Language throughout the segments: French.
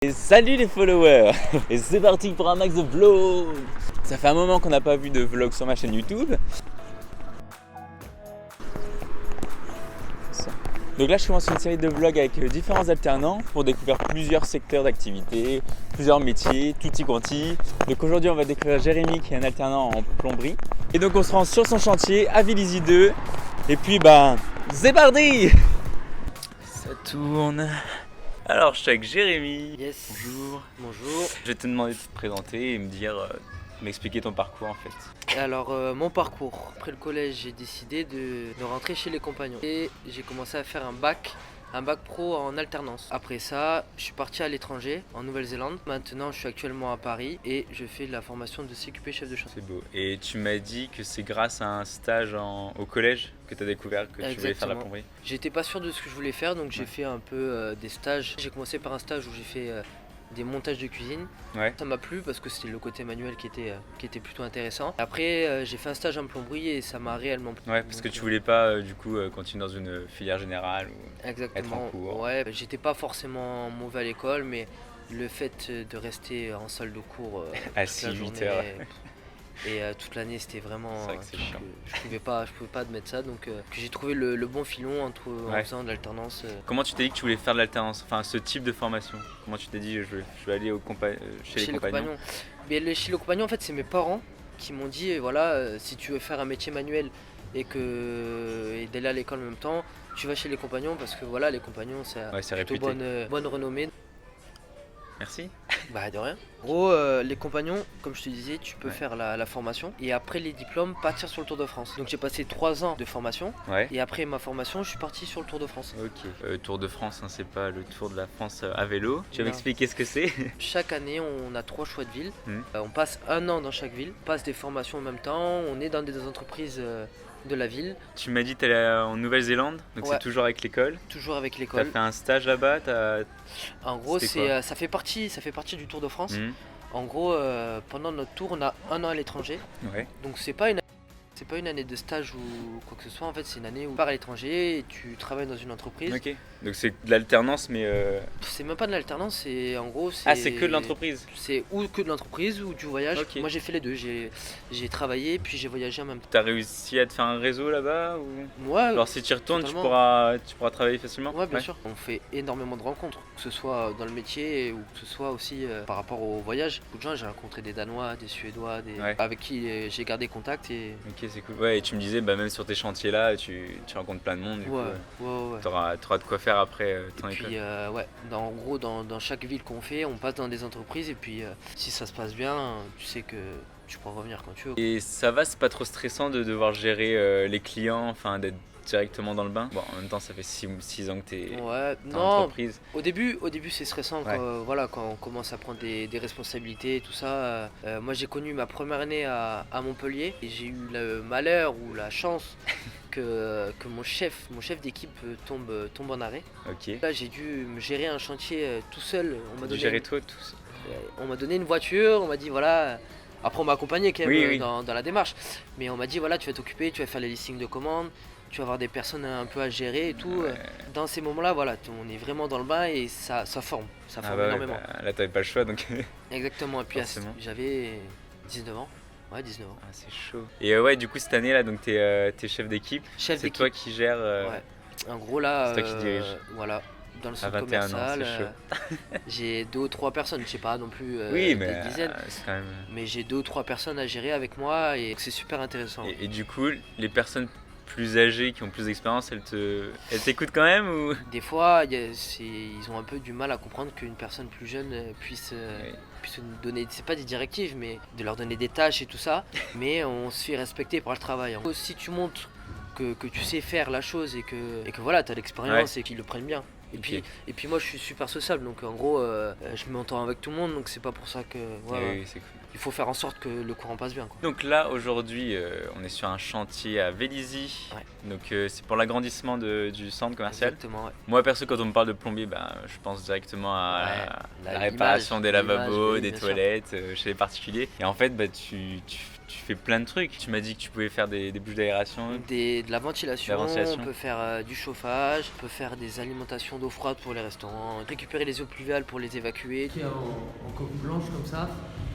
Et salut les followers. Et c'est parti pour un max de vlogs. Ça fait un moment qu'on n'a pas vu de vlog sur ma chaîne YouTube. Donc là je commence une série de vlogs avec différents alternants pour découvrir plusieurs secteurs d'activité, plusieurs métiers, tutti quanti. Donc aujourd'hui on va découvrir Jérémy qui est un alternant en plomberie. Et donc on se rend sur son chantier à Vélizy 2. Et puis c'est parti. Ça tourne. Alors je suis avec Jérémy. Yes. Bonjour. Bonjour. Je vais te demander de te présenter et m'expliquer ton parcours en fait. Alors mon parcours. Après le collège, j'ai décidé de rentrer chez les compagnons. Et j'ai commencé à faire un bac pro en alternance. Après ça, je suis parti à l'étranger, en Nouvelle-Zélande. Maintenant, je suis actuellement à Paris et je fais la formation de CQP chef de chantier. C'est beau. Et tu m'as dit que c'est grâce à un stage au collège que tu as découvert que tu voulais faire la plomberie. J'étais pas sûr de ce que je voulais faire, donc j'ai fait un peu des stages. J'ai commencé par un stage où j'ai fait des montages de cuisine. Ouais. Ça m'a plu parce que c'était le côté manuel qui était plutôt intéressant. Après j'ai fait un stage en plomberie et ça m'a réellement plu. Ouais, parce que tu voulais pas continuer dans une filière générale ou Exactement. être en cours. Ouais, j'étais pas forcément mauvais à l'école, mais le fait de rester en salle de cours à toute la 6-8 journée heures. et toute l'année, c'était vraiment C'est vrai que c'est chiant. je pouvais pas admettre ça, donc que j'ai trouvé le bon filon en faisant de l'alternance. Comment tu t'es dit que tu voulais faire de l'alternance, enfin ce type de formation? Comment tu t'es dit je vais aller chez les compagnons? Mais chez les compagnons, en fait, c'est mes parents qui m'ont dit voilà, si tu veux faire un métier manuel et d'aller à l'école en même temps, tu vas chez les compagnons parce que voilà, les compagnons c'est plutôt bonne renommée. Merci. Bah de rien. En gros, les compagnons, comme je te disais, tu peux faire la formation et après les diplômes partir sur le Tour de France. Donc j'ai passé 3 ans de formation et après ma formation, je suis parti sur le Tour de France. Ok. Tour de France, hein, c'est pas le Tour de la France à vélo. Tu vas m'expliquer ce que c'est? Chaque année, on a 3 choix de ville. On passe 1 an dans chaque ville, on passe des formations en même temps, on est dans des entreprises de la ville. Tu m'as dit que tu allais en Nouvelle-Zélande, donc c'est toujours avec l'école. Toujours avec l'école. Tu as fait un stage là-bas. En gros, ça fait partie du Tour de France. En gros, pendant notre tour, on a 1 an à l'étranger. Ouais. Donc c'est pas une année de stage ou quoi que ce soit. En fait, c'est une année où tu pars à l'étranger et tu travailles dans une entreprise. Ok. Donc c'est de l'alternance, mais c'est même pas de l'alternance, c'est en gros c'est que de l'entreprise. C'est ou que de l'entreprise ou du voyage. Okay. Moi j'ai fait les deux, j'ai travaillé puis j'ai voyagé en même temps. T'as réussi à te faire un réseau là-bas ou... Ouais. Alors si tu y retournes, tu pourras travailler facilement. Ouais, bien sûr. On fait énormément de rencontres, que ce soit dans le métier ou que ce soit aussi par rapport au voyage. Beaucoup de gens, j'ai rencontré des Danois, des Suédois, avec qui j'ai gardé contact et. Ok, c'est cool. Ouais, et tu me disais, même sur tes chantiers là, tu rencontres plein de monde. Du coup, t'auras de quoi faire après ton école. Puis en gros, dans chaque ville qu'on fait, on passe dans des entreprises et puis si ça se passe bien, tu sais que tu pourras revenir quand tu veux. Et ça va, c'est pas trop stressant de devoir gérer les clients, enfin d'être directement dans le bain? Bon, en même temps, ça fait 6 ans que t'es en entreprise. Au début c'est stressant quand on commence à prendre des responsabilités et tout ça. Moi, j'ai connu ma première année à Montpellier et j'ai eu le malheur ou la chance que mon chef d'équipe tombe en arrêt. Ok. Là, j'ai dû me gérer un chantier tout seul. On m'a donné une voiture, on m'a dit voilà. Après, on m'a accompagné quand même dans la démarche. Mais on m'a dit voilà, tu vas t'occuper, tu vas faire les listings de commandes, tu vas avoir des personnes un peu à gérer et tout. Dans ces moments-là, voilà, on est vraiment dans le bain et ça forme. Ça forme énormément. Là, t'avais pas le choix donc. Exactement. Et puis j'avais 19 ans. Ouais, 19 ans. Ah, c'est chaud. Et du coup, cette année là, donc t'es chef d'équipe. C'est toi qui gères. Ouais. En gros, là. C'est toi qui dirige. Voilà. Dans le centre 21 commercial, ans, c'est chaud. J'ai 2 ou 3 personnes, je sais pas non plus des dizaines, c'est quand même... mais j'ai 2 ou 3 personnes à gérer avec moi et c'est super intéressant. Et du coup, les personnes plus âgées qui ont plus d'expérience, elles t'écoutent quand même ou... Des fois, ils ont un peu du mal à comprendre qu'une personne plus jeune puisse nous donner, c'est pas des directives, mais de leur donner des tâches et tout ça, mais on se fait respecter par le travail. Si tu montres que tu sais faire la chose et que voilà, tu as l'expérience et qu'ils le prennent bien. Et puis moi je suis super sociable, donc en gros je m'entends avec tout le monde, donc c'est pas pour ça que... Oui, c'est cool. il faut faire en sorte que le courant passe bien, quoi. Donc là, aujourd'hui, on est sur un chantier à Vélizy. Ouais. Donc c'est pour l'agrandissement du centre commercial. Exactement, ouais. Moi, perso, quand on me parle de plombier, je pense directement à la réparation des lavabos, oui, des bien sûr. toilettes chez les particuliers. Et en fait, tu fais plein de trucs. Tu m'as dit que tu pouvais faire des bouches d'aération. De la ventilation, La ventilation. on peut faire du chauffage, on peut faire des alimentations d'eau froide pour les restaurants, récupérer les eaux pluviales pour les évacuer. En coque blanche comme ça,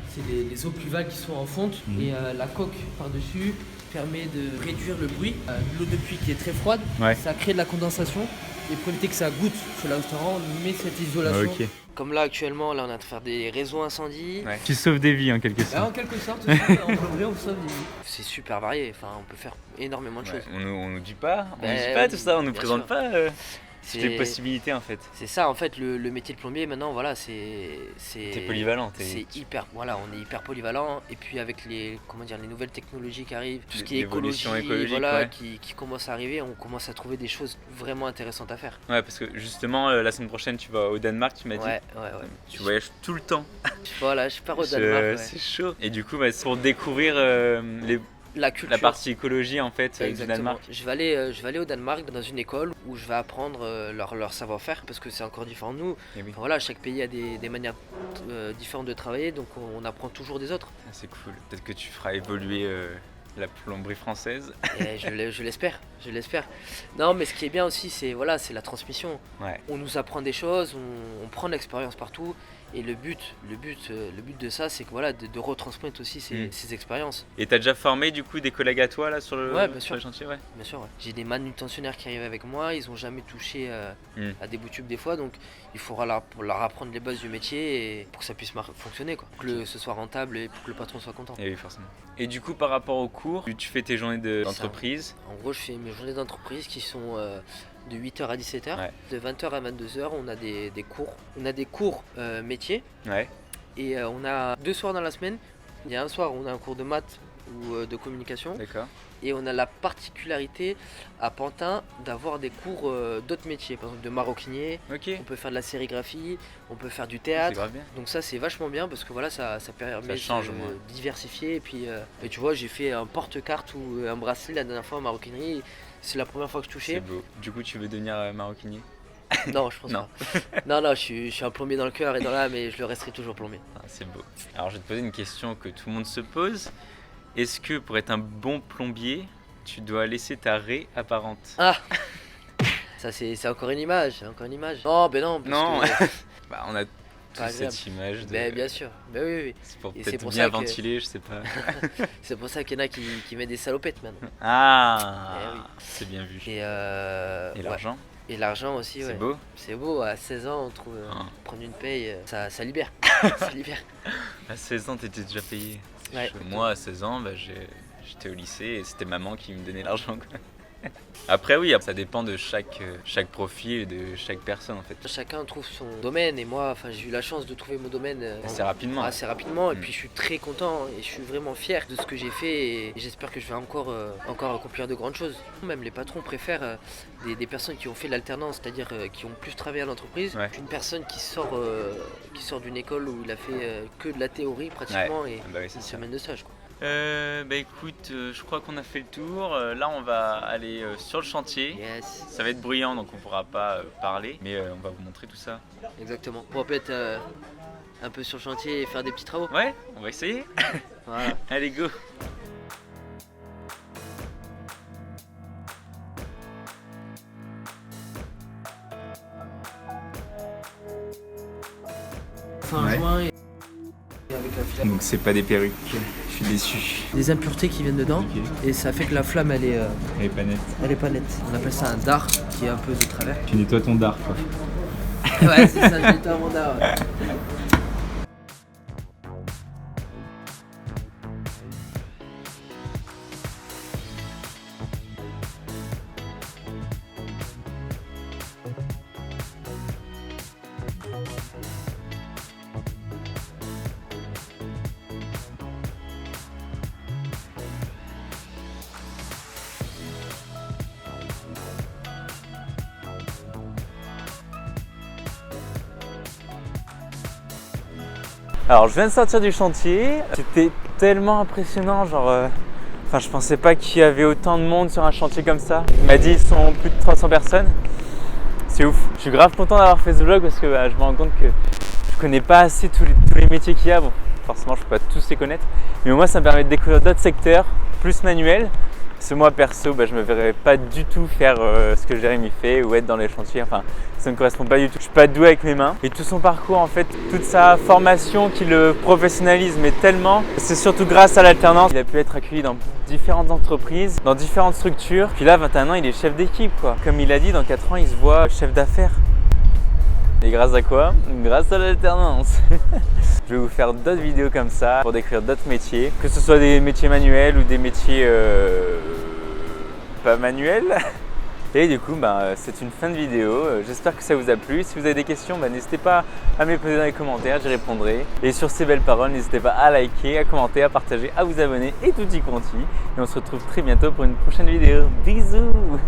c'est les eaux pluviales qui sont en fonte et la coque par-dessus permet de réduire le bruit. L'eau de pluie qui est très froide, ça crée de la condensation et pour éviter que ça goûte sur le restaurant, on met cette isolation. Ok. Comme là actuellement, là on est en train de faire des réseaux incendies. Ouais. Tu sauves des vies en quelque sorte. En quelque sorte, en plomberie on sauve des vies. C'est super varié, enfin on peut faire énormément de choses. On nous dit pas, tout ça, on nous présente sûr. pas toutes les possibilités en fait. C'est ça en fait, le métier de plombier maintenant, voilà, c'est T'es polyvalent. C'est hyper, voilà, on est hyper polyvalent et puis avec les nouvelles technologies qui arrivent, tout ce qui est écologique, voilà, qui commence à arriver, on commence à trouver des choses vraiment intéressantes à faire. Ouais, parce que justement la semaine prochaine tu vas au Danemark, tu m'as dit. Ouais. Tu voyages tout le temps. Voilà, je pars au Danemark. C'est chaud. Et du coup, c'est pour découvrir la partie écologie en fait du Danemark. Je vais aller au Danemark dans une école où je vais apprendre leur savoir-faire parce que c'est encore différent de nous. Et oui. Enfin, voilà, chaque pays a des manières différentes de travailler, donc on apprend toujours des autres. C'est cool. Peut-être que tu feras évoluer la plomberie française. Et je l'espère. Non, mais ce qui est bien aussi, c'est la transmission. Ouais. On nous apprend des choses, on prend de l'expérience partout. Et le but de ça, c'est que de retransmettre aussi ces expériences. Et t'as déjà formé du coup des collègues à toi là sur le chantier? Bien sûr, ouais. J'ai des manutentionnaires qui arrivent avec moi, ils ont jamais touché à des bouts tubes des fois, donc il faudra leur apprendre les bases du métier et pour que ça puisse fonctionner, quoi. Pour que ce soit rentable et pour que le patron soit content. Et oui, forcément. Et du coup, par rapport aux cours, tu fais tes journées d'entreprise? En gros, je fais mes journées d'entreprise qui sont de 8h à 17h, de 20h à 22h, on a des cours. On a des cours métiers. Ouais. Et on a 2 soirs dans la semaine. Il y a un soir où on a un cours de maths ou de communication. D'accord. Et on a la particularité à Pantin d'avoir des cours d'autres métiers, par exemple de maroquinier. Okay. On peut faire de la sérigraphie, on peut faire du théâtre. C'est grave bien. Donc ça c'est vachement bien parce que ça permet de diversifier. Et puis et tu vois, j'ai fait un porte-carte ou un bracelet la dernière fois en maroquinerie. C'est la première fois que je touchais. C'est beau. Du coup, tu veux devenir maroquinier? Non, je pense pas. Non, je suis un plombier dans le cœur et dans l'âme et je le resterai toujours plombier. C'est beau. Alors, je vais te poser une question que tout le monde se pose. Est-ce que pour être un bon plombier, tu dois laisser ta raie apparente? Ah, ça c'est encore une image. Non, non. Non. Que... on a toute cette image. Bien sûr. Oui. C'est pour peut-être bien ventiler, je sais pas. C'est pour ça qu'il y en a qui mettent des salopettes maintenant. Ah, oui. C'est bien vu. Et l'argent? Et l'argent aussi, c'est beau. C'est beau, à 16 ans, on trouve prendre une paye, ça libère. Ça libère. À 16 ans, t'étais déjà payé. Ouais. Moi, à 16 ans, j'étais au lycée et c'était maman qui me donnait l'argent. Après, oui, ça dépend de chaque profil et de chaque personne en fait. Chacun trouve son domaine et moi, j'ai eu la chance de trouver mon domaine assez rapidement. Et puis je suis très content et je suis vraiment fier de ce que j'ai fait et j'espère que je vais encore accomplir de grandes choses. Même les patrons préfèrent des personnes qui ont fait l'alternance, c'est-à-dire qui ont plus travaillé à l'entreprise, qu'une personne qui sort d'une école où il a fait que de la théorie pratiquement et une semaine de stage, quoi. Écoute, je crois qu'on a fait le tour. Là, on va aller sur le chantier. Yes. Ça va être bruyant, donc on pourra pas parler, mais on va vous montrer tout ça. Exactement. Pour peut-être un peu sur le chantier et faire des petits travaux. Ouais, on va essayer. Voilà. Allez, go. Fin juin et avec la flamme. Donc c'est pas des perruques, je suis déçu. Des impuretés qui viennent dedans et ça fait que la flamme elle est pas nette. Elle est pas nette. On appelle ça un dard qui est un peu de travers. Tu nettoies ton dard quoi. Ouais, c'est ça, je nettoie mon dard. Ouais. Alors, je viens de sortir du chantier. C'était tellement impressionnant, Enfin, je pensais pas qu'il y avait autant de monde sur un chantier comme ça. Il m'a dit ils sont plus de 300 personnes. C'est ouf. Je suis grave content d'avoir fait ce vlog parce que je me rends compte que je connais pas assez tous les métiers qu'il y a. Bon, forcément, je peux pas tous les connaître. Mais au moins, ça me permet de découvrir d'autres secteurs, plus manuels. Parce que moi, perso, je me verrais pas du tout faire ce que Jérémy fait ou être dans les chantiers. Enfin, ça me correspond pas du tout. Je suis pas doué avec mes mains. Et tout son parcours, en fait, toute sa formation qui le professionnalise, mais tellement. C'est surtout grâce à l'alternance. Il a pu être accueilli dans différentes entreprises, dans différentes structures. Puis là, 21 ans, il est chef d'équipe, quoi. Comme il a dit, dans 4 ans, il se voit chef d'affaires. Et grâce à quoi? Grâce à l'alternance. Je vais vous faire d'autres vidéos comme ça pour découvrir d'autres métiers, que ce soit des métiers manuels ou des métiers pas manuels. Et du coup, c'est une fin de vidéo. J'espère que ça vous a plu. Si vous avez des questions, n'hésitez pas à me les poser dans les commentaires, j'y répondrai. Et sur ces belles paroles, n'hésitez pas à liker, à commenter, à partager, à vous abonner et tout y conti. Et on se retrouve très bientôt pour une prochaine vidéo. Bisous!